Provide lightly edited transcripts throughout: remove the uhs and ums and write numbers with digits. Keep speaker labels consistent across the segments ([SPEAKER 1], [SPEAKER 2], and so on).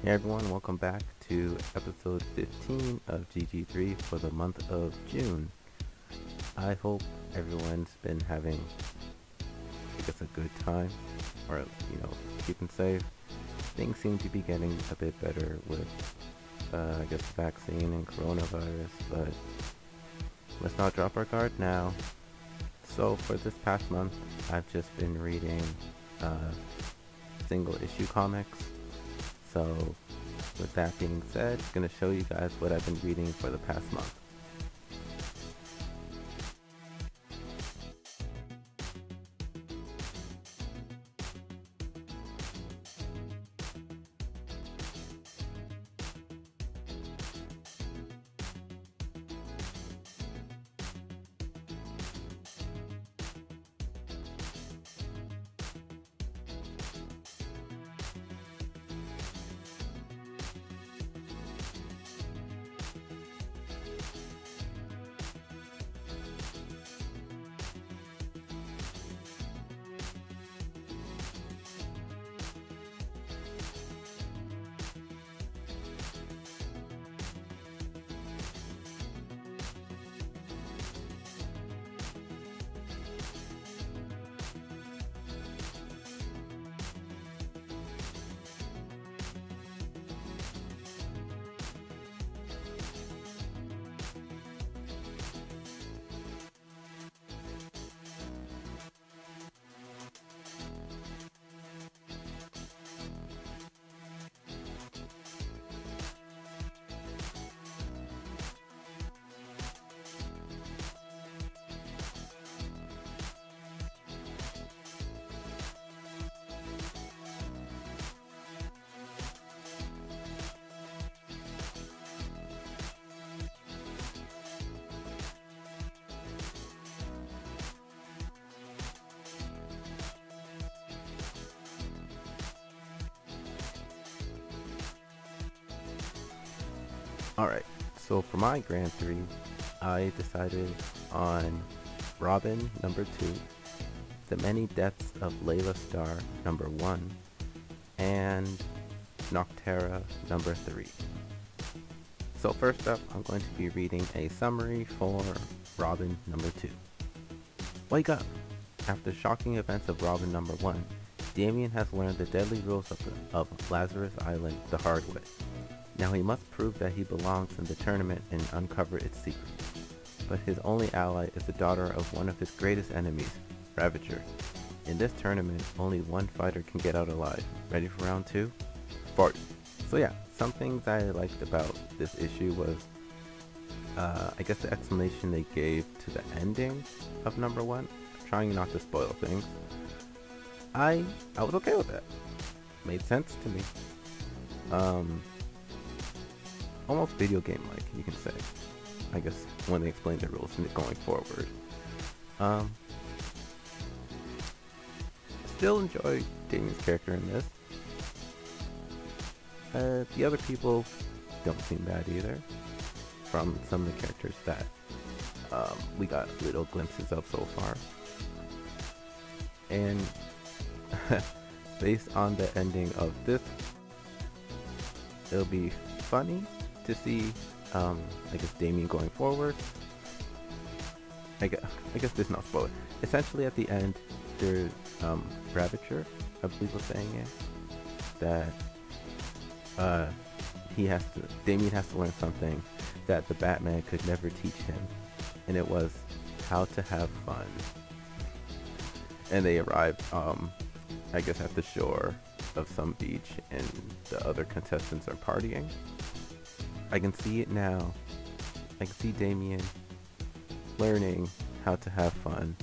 [SPEAKER 1] Hey everyone, welcome back to episode 15 of GG3 for the month of June. I hope everyone's been having, a good time, or, keeping safe. Things seem to be getting a bit better with, vaccine and coronavirus, but let's not drop our guard now. So for this past month, I've just been reading, single issue comics. So with that being said, I'm going to show you guys what I've been reading for the past month. Alright, so for my Grand 3, I decided on Robin number 2, The Many Deaths of Layla Star number 1, and Nocturna number 3. So first up, I'm going to be reading a summary for Robin number 2. Wake up! After the shocking events of Robin number 1, Damien has learned the deadly rules of Lazarus Island the hard way. Now he must prove that he belongs in the tournament and uncover its secrets. But his only ally is the daughter of one of his greatest enemies, Ravager. In this tournament, only one fighter can get out alive. Ready for round 2? Fight! So yeah, some things I liked about this issue was, the explanation they gave to the ending of number 1. Trying not to spoil things. I was okay with that. Made sense to me. Almost video game like, you can say. I guess when they explain the rules and going forward. Still enjoy Damien's character in this. The other people don't seem bad either. From some of the characters that we got little glimpses of so far. And based on the ending of this, it'll be funny to see, Damien going forward. I guess this is not spoiler. Essentially, at the end, there's Ravager, I believe was saying it, that Damien has to learn something that the Batman could never teach him, and it was how to have fun. And they arrived, at the shore of some beach, and the other contestants are partying. I can see it now. I can see Damien learning how to have fun.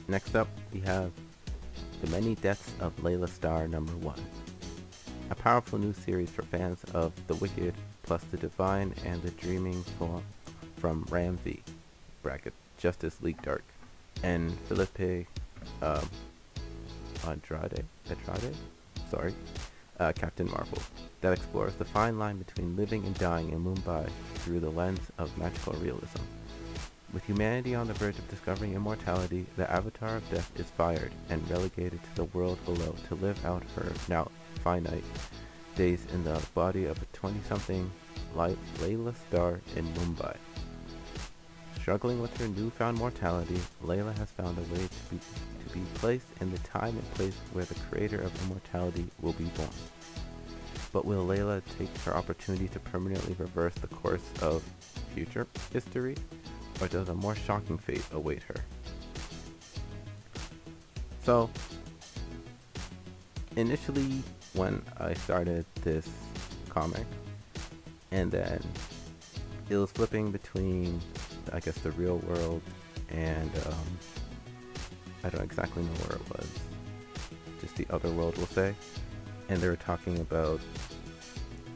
[SPEAKER 1] Next up, we have The Many Deaths of Layla Star number 1. A powerful new series for fans of The Wicked, plus the Divine and the Dreaming from Ram V, Justice League Dark, and Felipe Andrade, Captain Marvel, that explores the fine line between living and dying in Mumbai through the lens of magical realism. With humanity on the verge of discovering immortality, the avatar of death is fired and relegated to the world below to live out her now finite days in the body of a 20-something Layla star in Mumbai. Struggling with her newfound mortality, Layla has found a way to be placed in the time and place where the creator of immortality will be born. But will Layla take her opportunity to permanently reverse the course of future history, or does a more shocking fate await her? So, initially when I started this comic, and then it was flipping between, I guess, the real world and I don't exactly know where it was, just the other world, we'll say. And they were talking about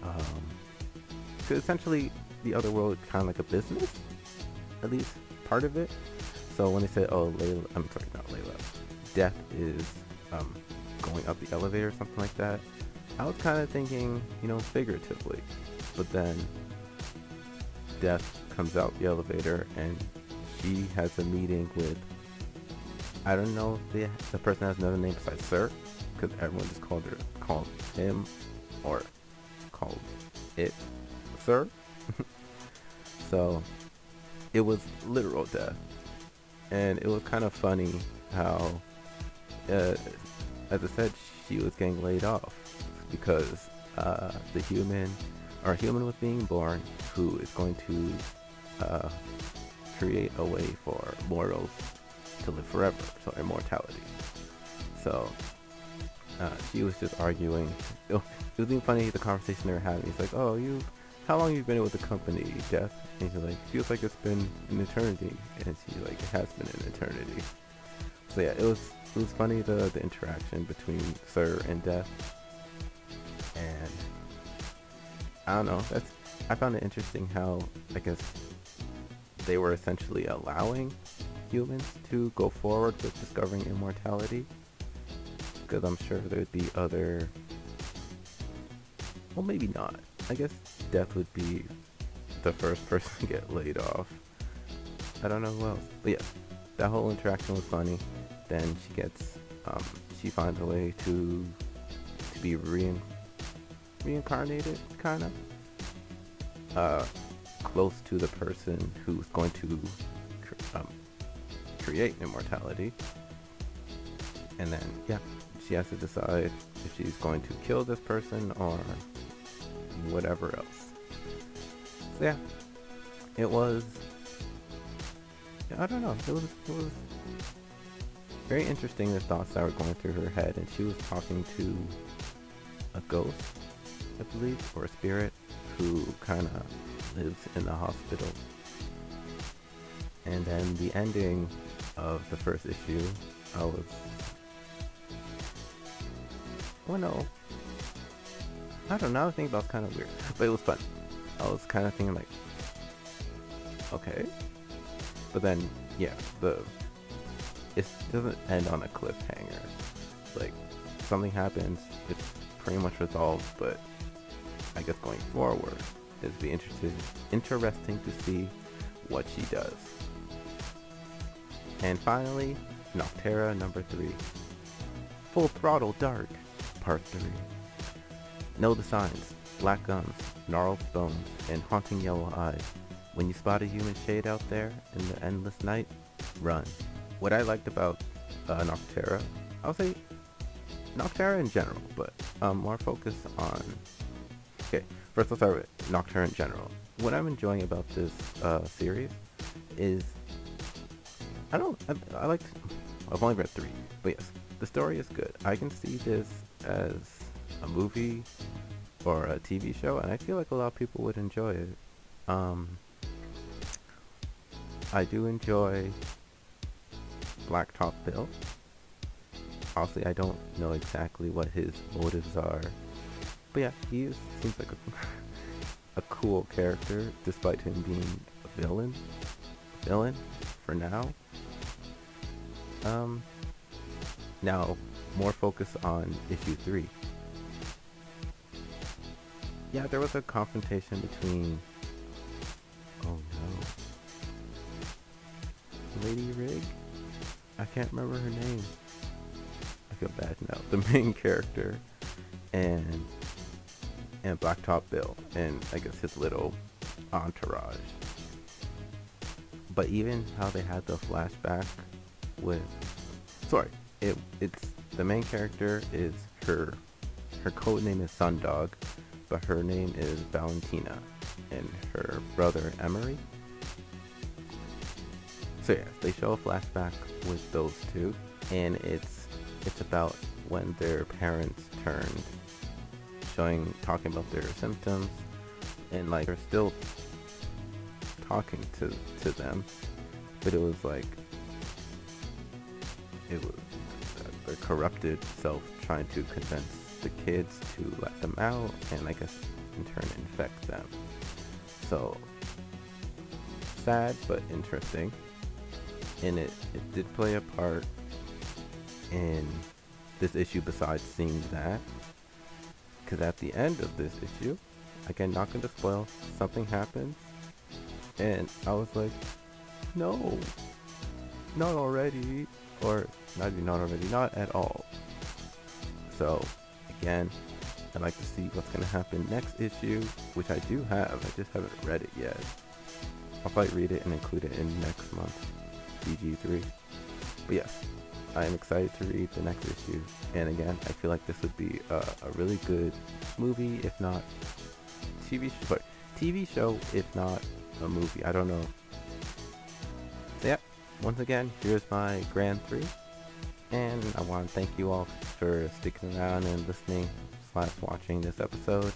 [SPEAKER 1] cause essentially the other world is kind of like a business, at least part of it. So when they said, oh, Layla, I'm sorry, not Layla, Death is going up the elevator or something like that, I was kind of thinking, you know, figuratively. But then Death comes out the elevator and she has a meeting with, I don't know if the person has another name besides Sir, because everyone just called him or called it Sir. So it was literal death, and it was kind of funny how, as I said, she was getting laid off because the human was being born, who is going to create a way for mortals to live forever, so immortality. So she was just arguing. It was even funny, the conversation they were having. He's like, "Oh, how long have you been with the company, Death?" And he's like, "Feels like it's been an eternity." And she's like, "It has been an eternity." So yeah, it was funny, the interaction between Sir and Death. And I don't know, I found it interesting how, I guess, they were essentially allowing humans to go forward with discovering immortality, because I'm sure there'd be other, well, maybe not. I guess Death would be the first person to get laid off. I don't know who else. But yeah, that whole interaction was funny. Then she finds a way to be reincarnated, kind of. Close to the person who's going to create immortality. And then, yeah, she has to decide if she's going to kill this person or whatever else. So yeah, it was, I don't know, it was very interesting, the thoughts that were going through her head. And she was talking to a ghost, I believe, or a spirit, who kind of lives in the hospital. And then the ending of the first issue, I don't know, I think that was kind of weird, but it was fun. I was kind of thinking like, okay, but then yeah, it doesn't end on a cliffhanger. Like, something happens, it's pretty much resolved, but I guess going forward, it'd be interesting to see what she does. And finally, Nocturna number 3, Full Throttle Dark, Part 3. Know the signs: black gums, gnarled bones, and haunting yellow eyes. When you spot a human shade out there in the endless night, run. What I liked about Nocturna, I'll say Nocturna in general, but more focus on, okay, first let's start with Nocturna in general. What I'm enjoying about this series is, I've only read 3, but yes, the story is good. I can see this as a movie or a TV show, and I feel like a lot of people would enjoy it. I do enjoy Blacktop Bill. Honestly, I don't know exactly what his motives are, but yeah, he seems like a cool character, despite him being a villain for now. Now, more focus on issue 3. Yeah, there was a confrontation between, oh no, Lady Rig? I can't remember her name. I feel bad now. The main character and Blacktop Bill and I guess his little entourage. But even how they had the flashback with, sorry, it's the main character is her code name is Sundog, but her name is Valentina, and her brother Emery. So yeah, they show a flashback with those two, and it's about when their parents turned, talking about their symptoms, and like they're still talking to them, but it was like it was their corrupted self trying to convince the kids to let them out, and I guess in turn infect them. So sad but interesting, and it did play a part in this issue besides seeing that, because at the end of this issue, again, not going to spoil, something happens, and I was like, no, not already, or maybe not already, not at all. So again, I'd like to see what's going to happen next issue, which I do have, I just haven't read it yet. I'll probably read it and include it in next month, GG3. But yes, I am excited to read the next issue, and again, I feel like this would be a really good movie, if not TV show, if not a movie. I don't know. So yeah, once again, here's my Grand 3, and I want to thank you all for sticking around and listening / watching this episode.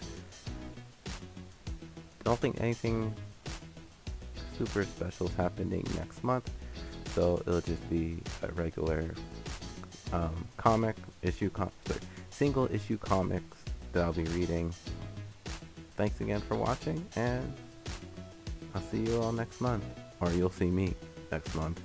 [SPEAKER 1] Don't think anything super special is happening next month, so it'll just be a regular single issue comics that I'll be reading. Thanks again for watching, and I'll see you all next month, or you'll see me next month.